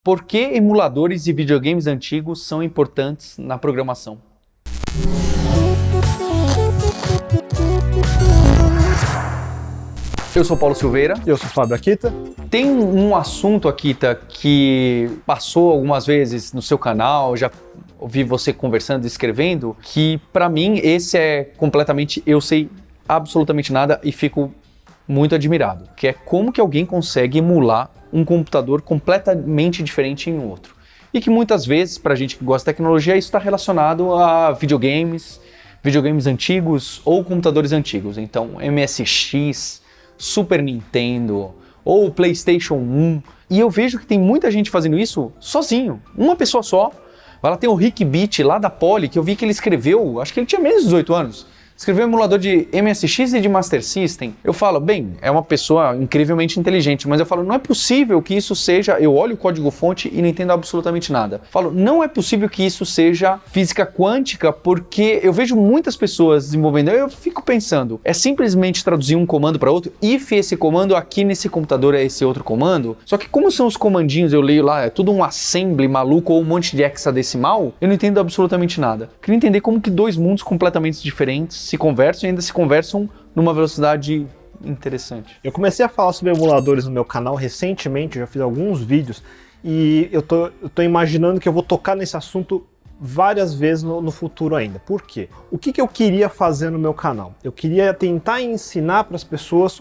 Por que emuladores e videogames antigos são importantes na programação? Eu sou Paulo Silveira. Eu sou Fábio Akita. Tem um assunto, Akita, que passou algumas vezes no seu canal, já ouvi você conversando e escrevendo, que pra mim esse é completamente, eu sei absolutamente nada e fico muito admirado, que é como que alguém consegue emular um computador completamente diferente em outro. E que muitas vezes, pra gente que gosta de tecnologia, isso está relacionado a videogames antigos ou computadores antigos. Então, MSX, Super Nintendo ou PlayStation 1. E eu vejo que tem muita gente fazendo isso sozinho, uma pessoa só. Ela tem o Rick Beat lá da Poly, que eu vi que ele escreveu, acho que ele tinha menos de 18 anos. Escreveu um emulador de MSX e de Master System. Eu falo, bem, é uma pessoa incrivelmente inteligente, mas eu falo, não é possível que isso seja... Eu olho o código-fonte e não entendo absolutamente nada. Falo, não é possível que isso seja física quântica, porque eu vejo muitas pessoas desenvolvendo. Eu fico pensando, é simplesmente traduzir um comando para outro? If esse comando aqui nesse computador é esse outro comando? Só que como são os comandinhos, eu leio lá, é tudo um assembly maluco ou um monte de hexadecimal, eu não entendo absolutamente nada. Queria entender como que dois mundos completamente diferentes se conversam e ainda se conversam numa velocidade interessante. Eu comecei a falar sobre emuladores no meu canal recentemente, eu já fiz alguns vídeos e eu tô imaginando que eu vou tocar nesse assunto várias vezes no futuro ainda. Por quê? O que eu queria fazer no meu canal? Eu queria tentar ensinar para as pessoas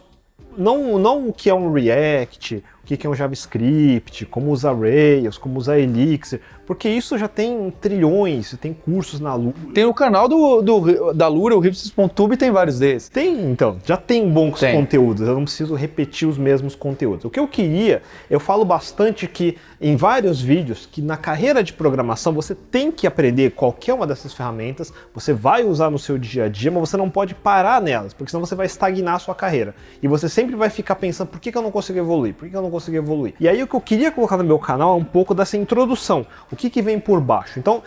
não o que é um React, o que é um JavaScript, como usar Rails, como usar Elixir, porque isso já tem trilhões, tem cursos na Lura. Tem o canal da Lura, o Hipsters.tube, tem vários desses. Então, já tem bons conteúdos, eu não preciso repetir os mesmos conteúdos. O que eu queria, eu falo bastante que em vários vídeos, que na carreira de programação você tem que aprender qualquer uma dessas ferramentas, você vai usar no seu dia a dia, mas você não pode parar nelas, porque senão você vai estagnar a sua carreira. E você sempre vai ficar pensando, por que eu não consigo evoluir? Por que eu não consigo evoluir? E aí o que eu queria colocar no meu canal é um pouco dessa introdução. O que vem por baixo? Então,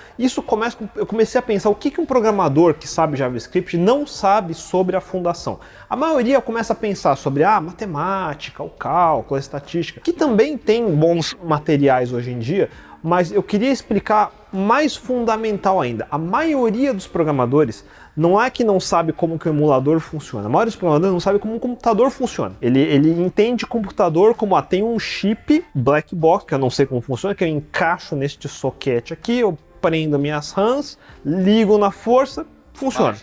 eu comecei a pensar o que um programador que sabe JavaScript não sabe sobre a fundação. A maioria começa a pensar sobre a matemática, o cálculo, a estatística, que também tem bons materiais hoje em dia, mas eu queria explicar mais fundamental ainda. A maioria dos programadores não é que não sabe como que o emulador funciona. A maioria dos programadores não sabe como um computador funciona. Ele entende computador como, tem um chip black box, que eu não sei como funciona, que eu encaixo neste soquete aqui, eu prendo minhas RAMs, ligo na força, funciona.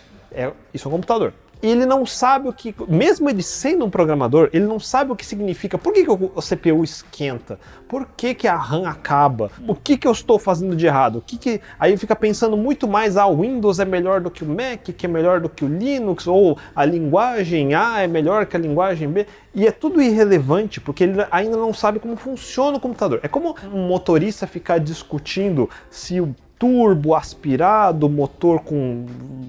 Isso é um computador. Ele não sabe o que, mesmo ele sendo um programador, ele não sabe o que significa. Por que o CPU esquenta? Por que a RAM acaba? O que eu estou fazendo de errado? Aí fica pensando muito mais, o Windows é melhor do que o Mac, que é melhor do que o Linux, ou a linguagem A é melhor que a linguagem B. E é tudo irrelevante, porque ele ainda não sabe como funciona o computador. É como um motorista ficar discutindo se o turbo, aspirado, motor com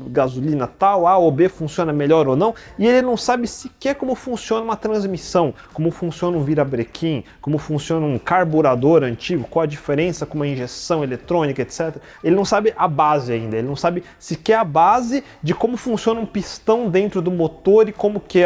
gasolina tal, A ou B funciona melhor ou não, e ele não sabe sequer como funciona uma transmissão, como funciona um virabrequim, como funciona um carburador antigo, qual a diferença com uma injeção eletrônica, etc. Ele não sabe a base ainda, ele não sabe sequer a base de como funciona um pistão dentro do motor e como que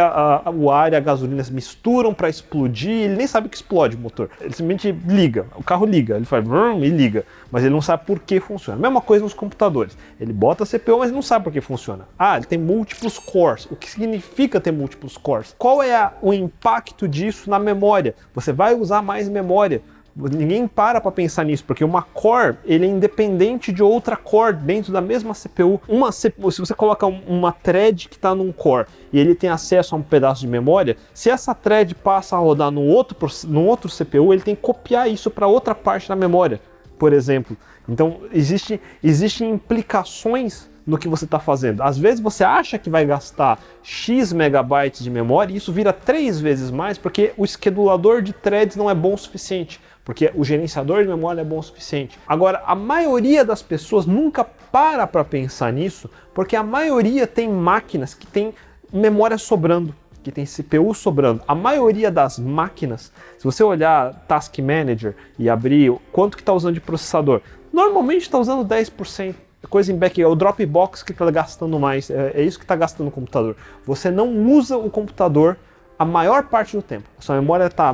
o ar e a gasolina se misturam para explodir, ele nem sabe que explode o motor, ele simplesmente liga, o carro liga, ele faz vrum e liga, mas ele não sabe por que funciona. Mesma coisa nos computadores. Ele bota a CPU, mas não sabe por que funciona. Ele tem múltiplos cores. O que significa ter múltiplos cores? Qual é o impacto disso na memória? Você vai usar mais memória. Ninguém para pensar nisso, porque uma core, ele é independente de outra core dentro da mesma CPU. Se você coloca uma thread que está num core e ele tem acesso a um pedaço de memória, se essa thread passa a rodar no outro CPU, ele tem que copiar isso para outra parte da memória, por exemplo. Então, existem implicações no que você está fazendo. Às vezes você acha que vai gastar X megabytes de memória e isso vira 3 vezes mais porque o schedulador de threads não é bom o suficiente, porque o gerenciador de memória é bom o suficiente. Agora, a maioria das pessoas nunca para pensar nisso, porque a maioria tem máquinas que tem memória sobrando, que tem CPU sobrando. A maioria das máquinas, se você olhar Task Manager e abrir quanto que está usando de processador, normalmente está usando 10%. Coisa em back, é o Dropbox que está gastando mais, é isso que está gastando o computador. Você não usa o computador a maior parte do tempo. A sua memória está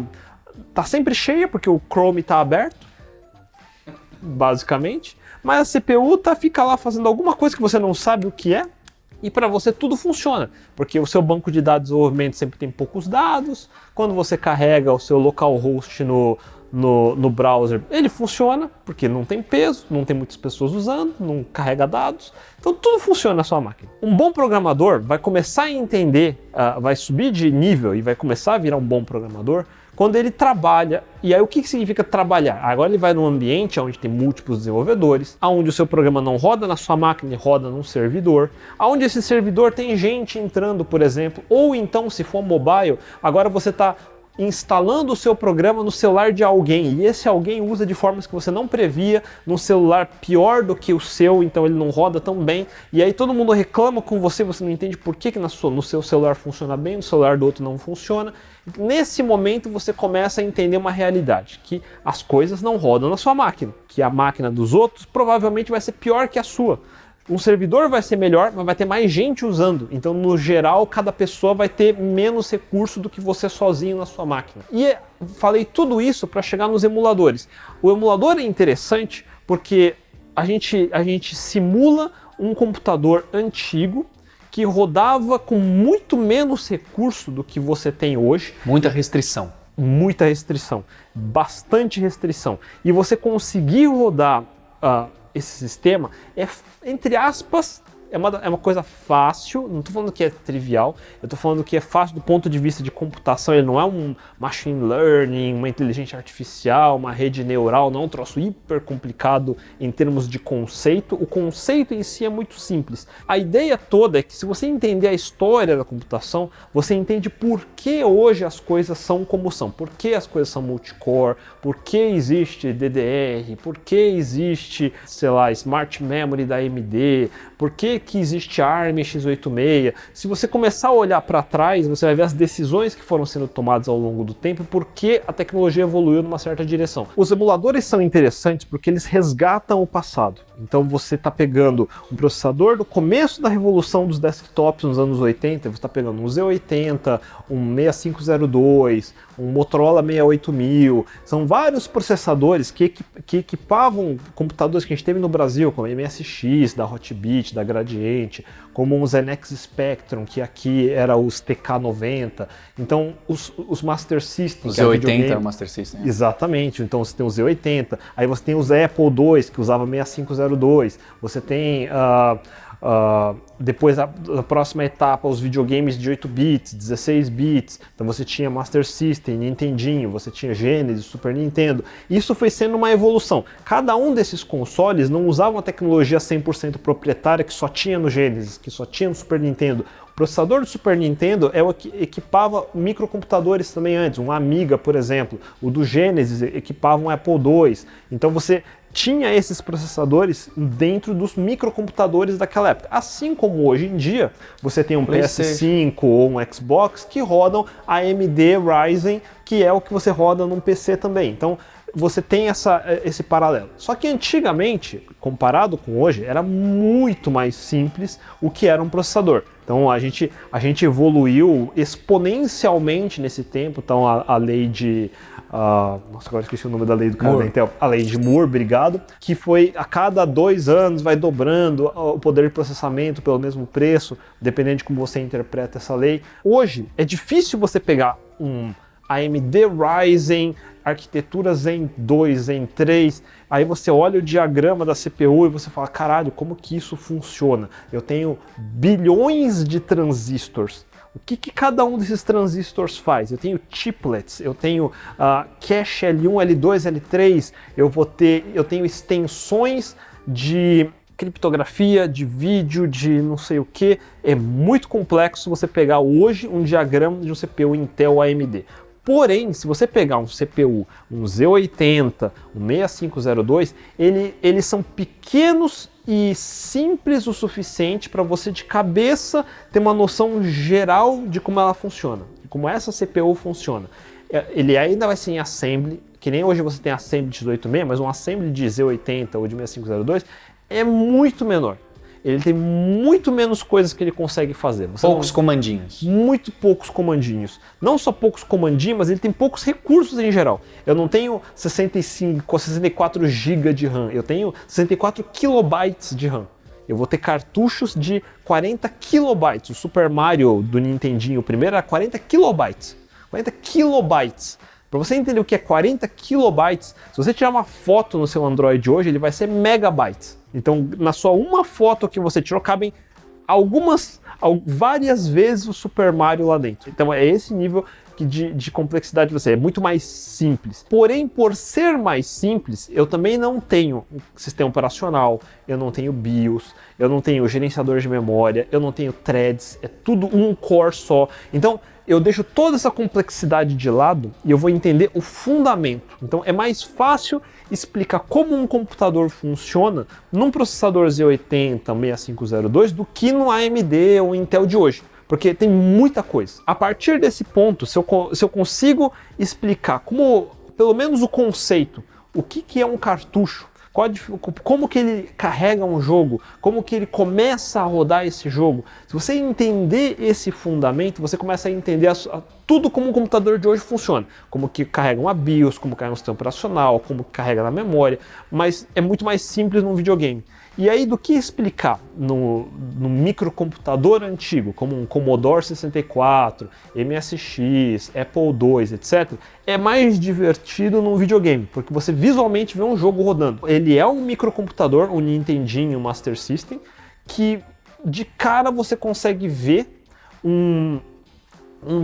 sempre cheia porque o Chrome está aberto basicamente, mas a CPU fica lá fazendo alguma coisa que você não sabe o que é, e para você tudo funciona, porque o seu banco de dados de desenvolvimento sempre tem poucos dados, quando você carrega o seu localhost no browser, ele funciona, porque não tem peso, não tem muitas pessoas usando, não carrega dados, então tudo funciona na sua máquina. Um bom programador vai começar a entender, vai subir de nível e vai começar a virar um bom programador quando ele trabalha. E aí o que significa trabalhar? Agora ele vai num ambiente onde tem múltiplos desenvolvedores, onde o seu programa não roda na sua máquina, ele roda num servidor, onde esse servidor tem gente entrando, por exemplo, ou então, se for mobile, agora você está instalando o seu programa no celular de alguém, e esse alguém usa de formas que você não previa, num celular pior do que o seu, então ele não roda tão bem, e aí todo mundo reclama com você, você não entende por que no seu celular funciona bem, no celular do outro não funciona. Nesse momento você começa a entender uma realidade, que as coisas não rodam na sua máquina, que a máquina dos outros provavelmente vai ser pior que a sua. Um servidor vai ser melhor, mas vai ter mais gente usando. Então, no geral, cada pessoa vai ter menos recurso do que você sozinho na sua máquina. E falei tudo isso para chegar nos emuladores. O emulador é interessante porque a gente simula um computador antigo que rodava com muito menos recurso do que você tem hoje. Muita restrição. Muita restrição. Bastante restrição. E você conseguir rodar esse sistema é, entre aspas, é uma coisa fácil, não estou falando que é trivial, eu estou falando que é fácil do ponto de vista de computação, ele não é um machine learning, uma inteligência artificial, uma rede neural, não é um troço hiper complicado em termos de conceito. O conceito em si é muito simples. A ideia toda é que se você entender a história da computação, você entende por que hoje as coisas são como são, por que as coisas são multicore, por que existe DDR, por que existe, sei lá, Smart Memory da AMD, por que existe ARM x86. Se você começar a olhar para trás, você vai ver as decisões que foram sendo tomadas ao longo do tempo, porque a tecnologia evoluiu numa certa direção. Os emuladores são interessantes porque eles resgatam o passado. Então você está pegando um processador do começo da revolução dos desktops nos anos 80, você está pegando um Z80, um 6502, um Motorola 68000, são vários processadores que equipavam computadores que a gente teve no Brasil, como MSX, da Hotbit, da Gradiente, como o Zenex Spectrum, que aqui era os TK90, então os Master System. O Z80 era o Master System. Exatamente, então você tem o Z80, aí você tem os Apple II, que usava 6502, você tem depois, na próxima etapa, os videogames de 8 bits, 16 bits, então você tinha Master System, Nintendinho, você tinha Genesis, Super Nintendo. Isso foi sendo uma evolução. Cada um desses consoles não usava uma tecnologia 100% proprietária que só tinha no Genesis, que só tinha no Super Nintendo. O processador do Super Nintendo é o que equipava microcomputadores também antes, um Amiga, por exemplo. O do Genesis equipava um Apple II. Então você tinha esses processadores dentro dos microcomputadores daquela época. Assim como hoje em dia, você tem um PS5 ou um Xbox que rodam AMD Ryzen, que é o que você roda num PC também. Então, você tem esse paralelo. Só que antigamente, comparado com hoje, era muito mais simples o que era um processador. Então a gente evoluiu exponencialmente nesse tempo. Então a lei de... nossa, agora esqueci o nome da lei do cara da Intel. A lei de Moore, obrigado. Que foi a cada 2 anos vai dobrando o poder de processamento pelo mesmo preço, dependendo de como você interpreta essa lei. Hoje é difícil você pegar um AMD Ryzen, arquitetura Zen 2, Zen 3, aí você olha o diagrama da CPU e você fala, caralho, como que isso funciona? Eu tenho bilhões de transistores. O que cada um desses transistores faz? Eu tenho chiplets, eu tenho cache L1, L2, L3, eu tenho extensões de criptografia, de vídeo, de não sei o que. É muito complexo você pegar hoje um diagrama de um CPU Intel AMD. Porém, se você pegar um CPU, um Z80, um 6502, eles são pequenos e simples o suficiente para você de cabeça ter uma noção geral de como ela funciona, de como essa CPU funciona. Ele ainda vai ser em assembly, que nem hoje você tem assembly de x86, mas um assembly de Z80 ou de 6502 é muito menor. ele tem muito menos coisas que ele consegue fazer. Poucos comandinhos. Muito poucos comandinhos. Não só poucos comandinhos, mas ele tem poucos recursos em geral. Eu não tenho 64 GB de RAM, eu tenho 64 kilobytes de RAM. Eu vou ter cartuchos de 40 kilobytes. O Super Mario do Nintendinho, o primeiro, era 40 kilobytes. 40 kilobytes. Para você entender o que é 40 kilobytes, se você tirar uma foto no seu Android hoje, ele vai ser megabytes. Então, na sua uma foto que você tirou, cabem várias vezes o Super Mario lá dentro. Então, é esse nível de complexidade de você. É muito mais simples. Porém, por ser mais simples, eu também não tenho sistema operacional, eu não tenho BIOS, eu não tenho gerenciador de memória, eu não tenho threads, é tudo um core só. Então, eu deixo toda essa complexidade de lado e eu vou entender o fundamento. Então é mais fácil explicar como um computador funciona num processador Z80 6502 do que no AMD ou Intel de hoje, porque tem muita coisa. A partir desse ponto, se eu consigo explicar como, pelo menos o conceito, o que é um cartucho, como que ele carrega um jogo, como que ele começa a rodar esse jogo. Se você entender esse fundamento, você começa a entender tudo como um computador de hoje funciona. Como que carrega uma BIOS, como carrega um sistema operacional, como que carrega na memória, mas é muito mais simples num videogame. E aí, do que explicar no microcomputador antigo, como um Commodore 64, MSX, Apple II, etc., é mais divertido num videogame, porque você visualmente vê um jogo rodando. Ele é um microcomputador, um Nintendinho, um Master System, que de cara você consegue ver um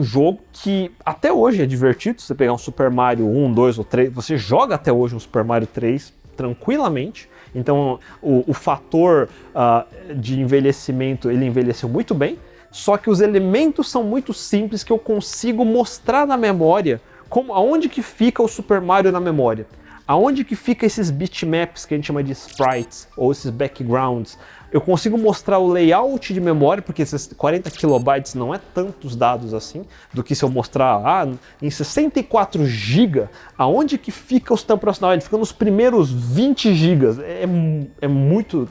jogo que até hoje é divertido. Se você pegar um Super Mario 1, 2 ou 3, você joga até hoje um Super Mario 3 tranquilamente. Então o fator de envelhecimento, ele envelheceu muito bem, só que os elementos são muito simples que eu consigo mostrar na memória aonde que fica o Super Mario na memória. Aonde que fica esses bitmaps que a gente chama de sprites, ou esses backgrounds. Eu consigo mostrar o layout de memória, porque esses 40 kilobytes não é tantos dados assim, do que se eu mostrar em 64 GB, aonde que fica o sistema operacional. Ele fica nos primeiros 20 GB, é muito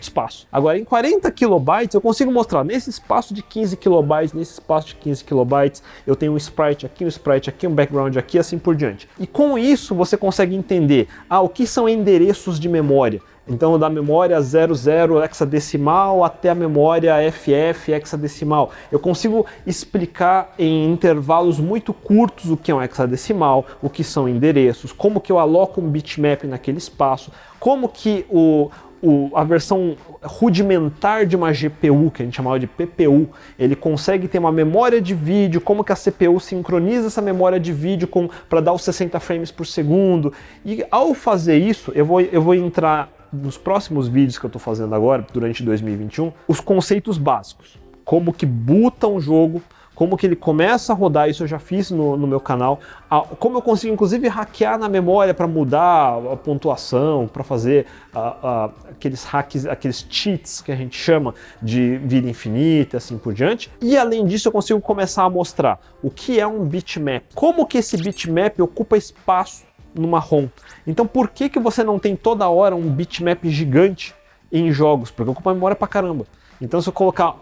espaço. Agora, em 40 kilobytes, eu consigo mostrar nesse espaço de 15 kilobytes, nesse espaço de 15 kilobytes, eu tenho um sprite aqui, um background aqui, assim por diante. E com isso, você consegue entender o que são endereços de memória. Então, da memória 00 hexadecimal até a memória FF hexadecimal. Eu consigo explicar em intervalos muito curtos o que é um hexadecimal, o que são endereços, como que eu aloco um bitmap naquele espaço, como que a versão rudimentar de uma GPU, que a gente chamava de PPU, ele consegue ter uma memória de vídeo, como que a CPU sincroniza essa memória de vídeo para dar os 60 frames por segundo. E ao fazer isso, eu vou entrar nos próximos vídeos que eu estou fazendo agora, durante 2021, os conceitos básicos. Como que boota um jogo, como que ele começa a rodar, isso eu já fiz no meu canal, como eu consigo inclusive hackear na memória para mudar a pontuação, para fazer aqueles hacks, aqueles cheats que a gente chama de vida infinita, assim por diante. E além disso eu consigo começar a mostrar o que é um bitmap, como que esse bitmap ocupa espaço numa ROM. Então por que você não tem toda hora um bitmap gigante em jogos? Porque ocupa memória pra caramba. Então se eu colocar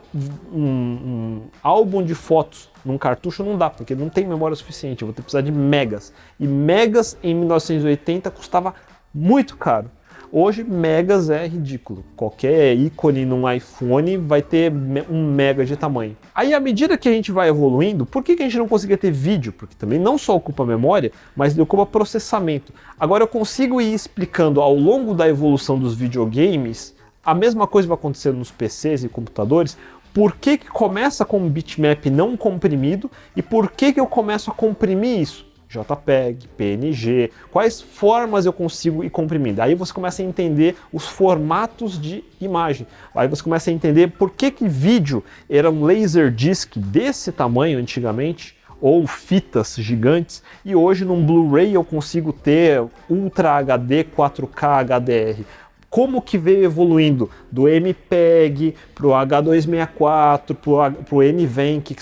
um álbum de fotos num cartucho não dá, porque não tem memória suficiente, eu vou precisar de megas. E megas em 1980 custava muito caro. Hoje megas é ridículo. Qualquer ícone num iPhone vai ter 1 mega de tamanho. Aí à medida que a gente vai evoluindo, por que a gente não conseguia ter vídeo? Porque também não só ocupa memória, mas ele ocupa processamento. Agora eu consigo ir explicando ao longo da evolução dos videogames, a mesma coisa vai acontecer nos PCs e computadores, por que começa com um bitmap não comprimido e por que eu começo a comprimir isso? JPEG, PNG, quais formas eu consigo ir comprimindo. Aí você começa a entender os formatos de imagem. Aí você começa a entender por que vídeo era um laserdisc desse tamanho antigamente, ou fitas gigantes, e hoje num Blu-ray eu consigo ter Ultra HD 4K HDR. Como que veio evoluindo do MPEG para o H264, para o NVENC,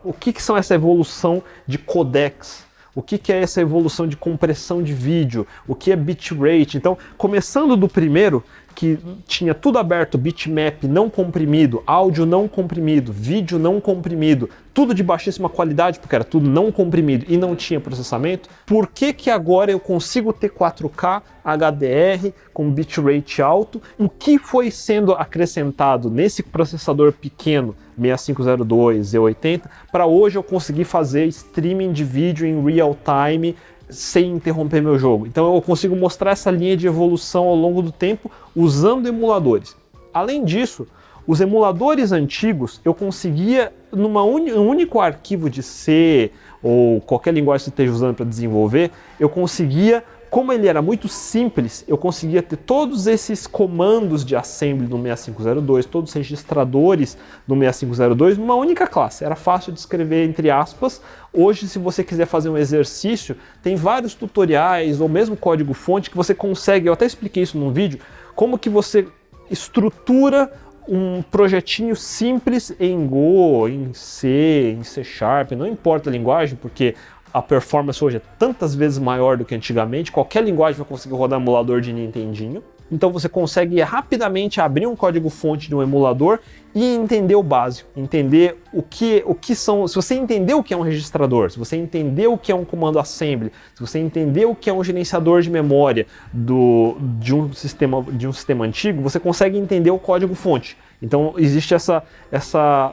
o que são essa evolução de codecs? O que é essa evolução de compressão de vídeo? O que é bitrate? Então, começando do primeiro, que tinha tudo aberto, bitmap não comprimido, áudio não comprimido, vídeo não comprimido, tudo de baixíssima qualidade, porque era tudo não comprimido e não tinha processamento, por que agora eu consigo ter 4K, HDR, com bitrate alto? O que foi sendo acrescentado nesse processador pequeno, 6502, Z80, para hoje eu conseguir fazer streaming de vídeo em real time, sem interromper meu jogo? Então eu consigo mostrar essa linha de evolução ao longo do tempo usando emuladores. Além disso, os emuladores antigos eu conseguia, num único arquivo de C ou qualquer linguagem que você esteja usando para desenvolver, eu conseguia, como ele era muito simples, eu conseguia ter todos esses comandos de assembly no 6502, todos os registradores no 6502 numa única classe. Era fácil de escrever entre aspas. Hoje, se você quiser fazer um exercício, tem vários tutoriais ou mesmo código-fonte que você consegue, eu até expliquei isso num vídeo, como que você estrutura um projetinho simples em Go, em C, em C Sharp, não importa a linguagem, porque a performance hoje é tantas vezes maior do que antigamente, qualquer linguagem vai conseguir rodar emulador de Nintendinho. Então você consegue rapidamente abrir um código-fonte de um emulador e entender o básico, entender o que são. Se você entender o que é um registrador, se você entender o que é um comando assembly, se você entender o que é um gerenciador de memória de um sistema antigo, você consegue entender o código-fonte. Então existe essa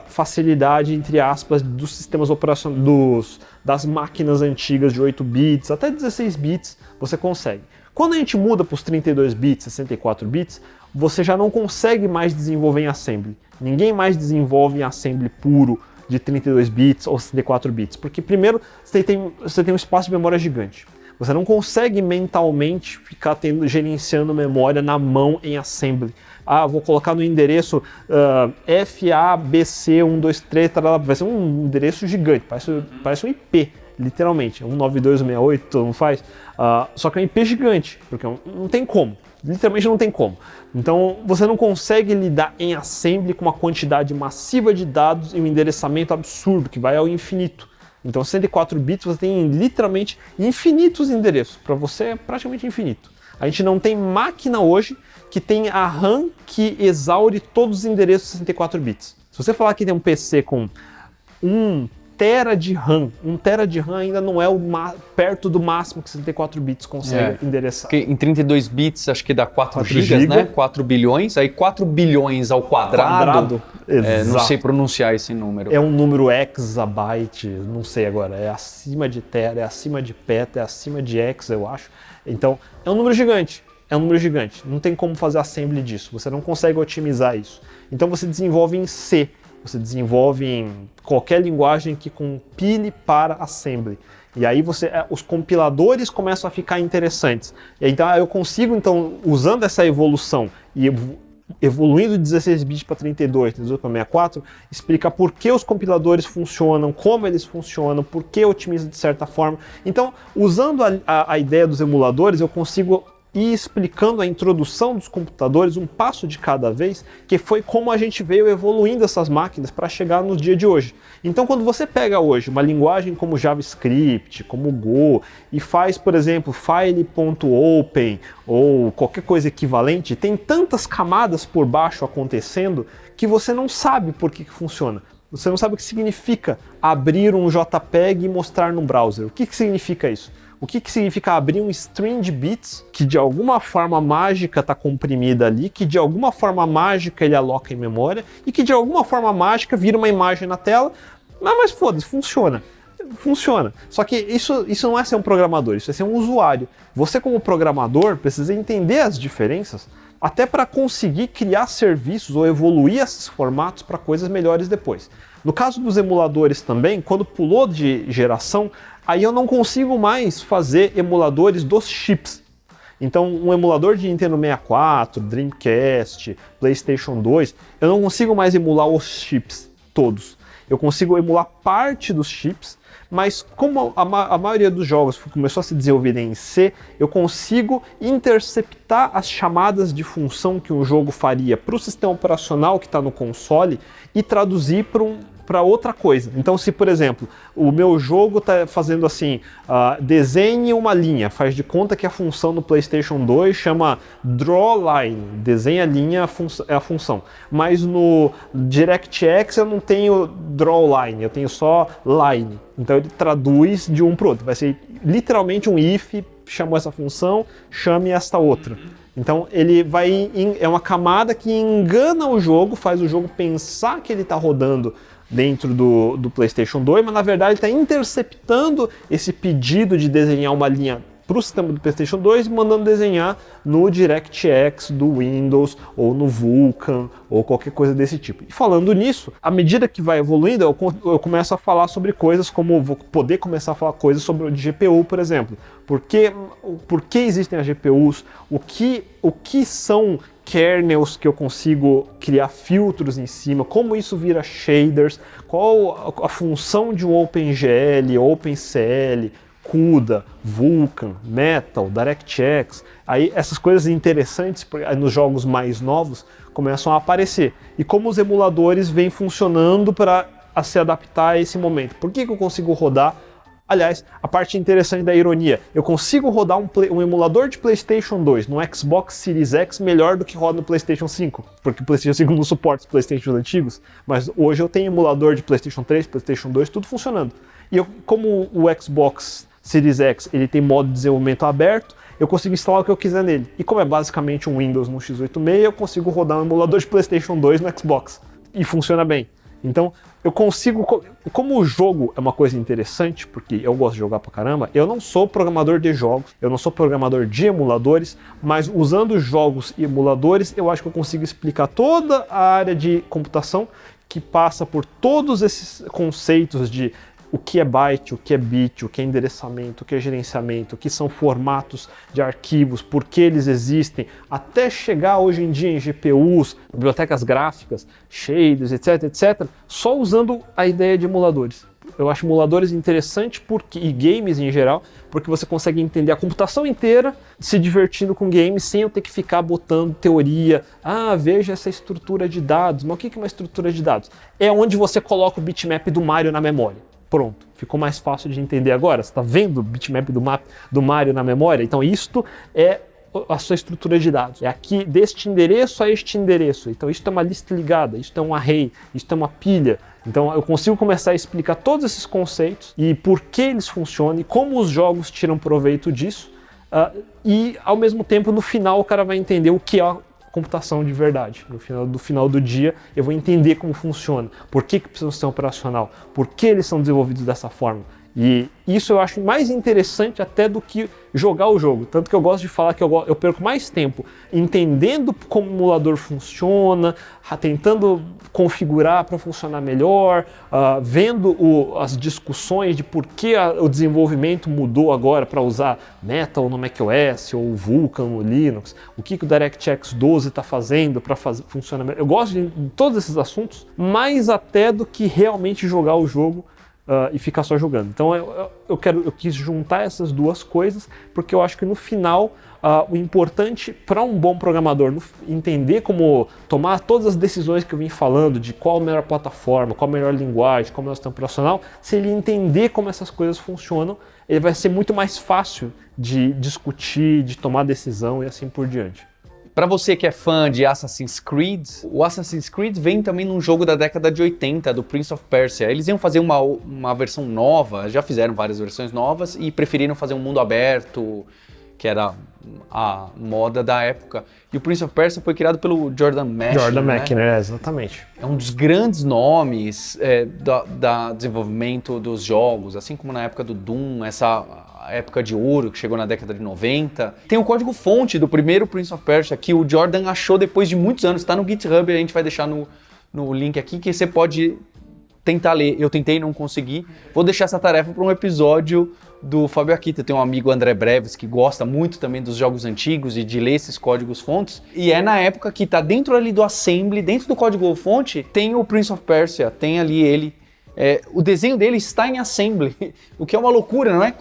facilidade, entre aspas, dos sistemas operacionais, das máquinas antigas de 8 bits, até 16 bits, você consegue. Quando a gente muda para os 32 bits, 64 bits, você já não consegue mais desenvolver em assembly. Ninguém mais desenvolve em assembly puro de 32 bits ou 64 bits, porque primeiro você tem um espaço de memória gigante. Você não consegue mentalmente ficar gerenciando memória na mão em assembly. Ah, vou colocar no endereço FABC123, vai ser um endereço gigante, parece um IP, literalmente, 192.168, todo mundo faz. Só que é um IP gigante, porque não tem como, literalmente não tem como. Então você não consegue lidar em assembly com uma quantidade massiva de dados e um endereçamento absurdo, que vai ao infinito. Então 64 bits você tem literalmente infinitos endereços, para você é praticamente infinito. A gente não tem máquina hoje que tem a RAM que exaure todos os endereços de 64 bits. Se você falar que tem um PC com 1 tera de RAM, 1 tera de RAM ainda não é perto do máximo que 64 bits consegue endereçar. Porque em 32 bits acho que dá 4 gigas, né? 4 bilhões, aí 4 bilhões ao quadrado. Não sei pronunciar esse número. É um número exabyte, não sei agora, é acima de tera, é acima de peta, é acima de hex, eu acho. Então, é um número gigante. Não tem como fazer assembly disso, você não consegue otimizar isso. Então você desenvolve em C, você desenvolve em qualquer linguagem que compile para assembly. E aí os compiladores começam a ficar interessantes. E então eu consigo, usando essa evolução e evoluindo de 16 bits para 32, 32 para 64, explicar por que os compiladores funcionam, como eles funcionam, por que otimiza de certa forma. Então, usando a ideia dos emuladores, eu consigo ir explicando a introdução dos computadores um passo de cada vez, que foi como a gente veio evoluindo essas máquinas para chegar no dia de hoje. Então, quando você pega hoje uma linguagem como JavaScript, como Go, e faz, por exemplo, file.open ou qualquer coisa equivalente, tem tantas camadas por baixo acontecendo que você não sabe por que funciona. Você não sabe o que significa abrir um JPEG e mostrar no browser. O que significa isso? O que significa abrir um string de bits que de alguma forma mágica está comprimida ali, que de alguma forma mágica ele aloca em memória e que de alguma forma mágica vira uma imagem na tela, mas foda-se, funciona. Funciona. Só que isso não é ser um programador, isso é ser um usuário. Você como programador precisa entender as diferenças até para conseguir criar serviços ou evoluir esses formatos para coisas melhores depois. No caso dos emuladores também, quando pulou de geração, aí eu não consigo mais fazer emuladores dos chips. Então, um emulador de Nintendo 64, Dreamcast, PlayStation 2, eu não consigo mais emular os chips todos. Eu consigo emular parte dos chips, mas como a maioria dos jogos começou a se desenvolver em C, eu consigo interceptar as chamadas de função que um jogo faria para o sistema operacional que está no console e traduzir para para outra coisa. Então, se, por exemplo, o meu jogo está fazendo assim, desenhe uma linha, faz de conta que a função no PlayStation 2 chama drawLine, desenha a linha é a função. Mas no DirectX eu não tenho drawLine, eu tenho só line. Então ele traduz de um para o outro. Vai ser literalmente um if, chamou essa função, chame esta outra. Então ele é uma camada que engana o jogo, faz o jogo pensar que ele está rodando dentro do PlayStation 2, mas na verdade está interceptando esse pedido de desenhar uma linha para o sistema do PlayStation 2 e mandando desenhar no DirectX do Windows ou no Vulkan ou qualquer coisa desse tipo. E falando nisso, à medida que vai evoluindo, eu começo a falar sobre coisas como, vou poder começar a falar coisas sobre o GPU, por exemplo. Por que existem as GPUs? O que são kernels que eu consigo criar filtros em cima? Como isso vira shaders? Qual a função de um OpenGL, OpenCL, CUDA, Vulkan, Metal, DirectX, aí essas coisas interessantes nos jogos mais novos começam a aparecer. E como os emuladores vêm funcionando para se adaptar a esse momento. Por que eu consigo rodar? Aliás, a parte interessante da ironia, eu consigo rodar um emulador de PlayStation 2 no Xbox Series X melhor do que roda no PlayStation 5, porque o PlayStation 5 não suporta os PlayStation antigos, mas hoje eu tenho emulador de PlayStation 3, PlayStation 2, tudo funcionando. E como o Xbox Series X ele tem modo de desenvolvimento aberto, eu consigo instalar o que eu quiser nele. E como é basicamente um Windows no x86, eu consigo rodar um emulador de PlayStation 2 no Xbox. E funciona bem. Então, eu consigo... Como o jogo é uma coisa interessante, porque eu gosto de jogar pra caramba, eu não sou programador de jogos, eu não sou programador de emuladores, mas usando jogos e emuladores, eu acho que eu consigo explicar toda a área de computação que passa por todos esses conceitos de o que é byte, o que é bit, o que é endereçamento, o que é gerenciamento, o que são formatos de arquivos, por que eles existem, até chegar hoje em dia em GPUs, bibliotecas gráficas, shaders, etc, só usando a ideia de emuladores. Eu acho emuladores interessantes e games em geral, porque você consegue entender a computação inteira se divertindo com games sem eu ter que ficar botando teoria. Veja essa estrutura de dados. Mas o que é uma estrutura de dados? É onde você coloca o bitmap do Mario na memória. Pronto, ficou mais fácil de entender agora? Você está vendo o bitmap do Mario na memória? Então isto é a sua estrutura de dados. É aqui deste endereço a este endereço. Então isto é uma lista ligada, isto é um array, isto é uma pilha. Então eu consigo começar a explicar todos esses conceitos e por que eles funcionam e como os jogos tiram proveito disso. E ao mesmo tempo, no final, o cara vai entender o que é computação de verdade. No final do dia, eu vou entender como funciona, por que precisa um sistema operacional, por que eles são desenvolvidos dessa forma. E isso eu acho mais interessante até do que jogar o jogo. Tanto que eu gosto de falar que eu perco mais tempo entendendo como o emulador funciona, tentando configurar para funcionar melhor, vendo as discussões de por que o desenvolvimento mudou agora para usar Metal no macOS ou Vulkan no Linux, o que o DirectX 12 está fazendo para funcionar melhor. Eu gosto de todos esses assuntos, mais até do que realmente jogar o jogo e ficar só jogando. Então eu quis juntar essas duas coisas, porque eu acho que no final o importante para um bom programador entender como tomar todas as decisões que eu vim falando, de qual a melhor plataforma, qual a melhor linguagem, qual o melhor sistema operacional, se ele entender como essas coisas funcionam, ele vai ser muito mais fácil de discutir, de tomar decisão e assim por diante. Para você que é fã de Assassin's Creed, o Assassin's Creed vem também num jogo da década de 80, do Prince of Persia. Eles iam fazer uma versão nova, já fizeram várias versões novas e preferiram fazer um mundo aberto, que era a moda da época. E o Prince of Persia foi criado pelo Jordan Mechner, exatamente. É um dos grandes nomes da desenvolvimento dos jogos, assim como na época do Doom, essa época de ouro que chegou na década de 90. Tem o código-fonte do primeiro Prince of Persia que o Jordan achou depois de muitos anos, está no GitHub, a gente vai deixar no link aqui, que você pode tentar ler. Eu tentei e não consegui. Vou deixar essa tarefa para um episódio do Fábio Akita. Tem um amigo, André Breves, que gosta muito também dos jogos antigos e de ler esses códigos-fontes. E é na época que está dentro ali do assembly, dentro do código-fonte, tem o Prince of Persia, tem ali ele. O desenho dele está em assembly, o que é uma loucura, não é?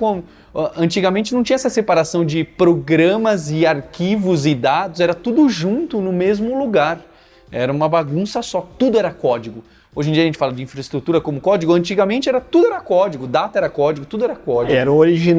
Antigamente não tinha essa separação de programas e arquivos e dados, era tudo junto no mesmo lugar. Era uma bagunça só, tudo era código. Hoje em dia a gente fala de infraestrutura como código. Antigamente tudo era código, data era código, tudo era código.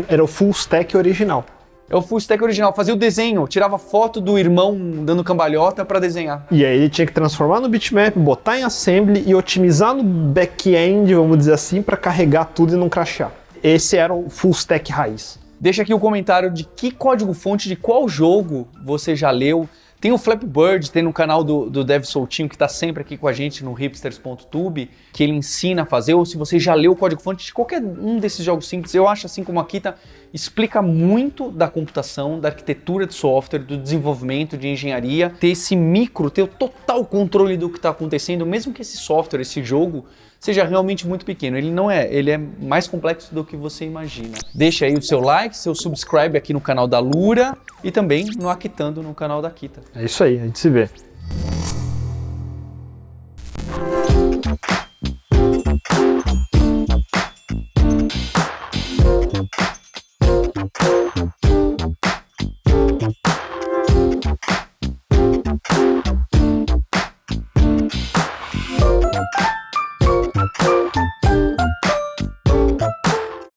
Era o full stack original. É o full stack original, fazia o desenho, tirava foto do irmão dando cambalhota para desenhar. E aí ele tinha que transformar no bitmap, botar em assembly e otimizar no back-end, vamos dizer assim, para carregar tudo e não crashar. Esse era o full stack raiz. Deixa aqui o comentário de que código-fonte de qual jogo você já leu. Tem o Flappy Bird, tem no canal do Dev Soltinho, que está sempre aqui com a gente no hipsters.tube, que ele ensina a fazer, ou se você já leu o código-fonte de qualquer um desses jogos simples, eu acho, assim como a Kita, explica muito da computação, da arquitetura de software, do desenvolvimento de engenharia, ter esse ter o total controle do que está acontecendo, mesmo que esse software, esse jogo, seja realmente muito pequeno. Ele não é, ele é mais complexo do que você imagina. Deixa aí o seu like, seu subscribe aqui no canal da Lura e também no Akitando no canal da Kita. É isso aí, a gente se vê.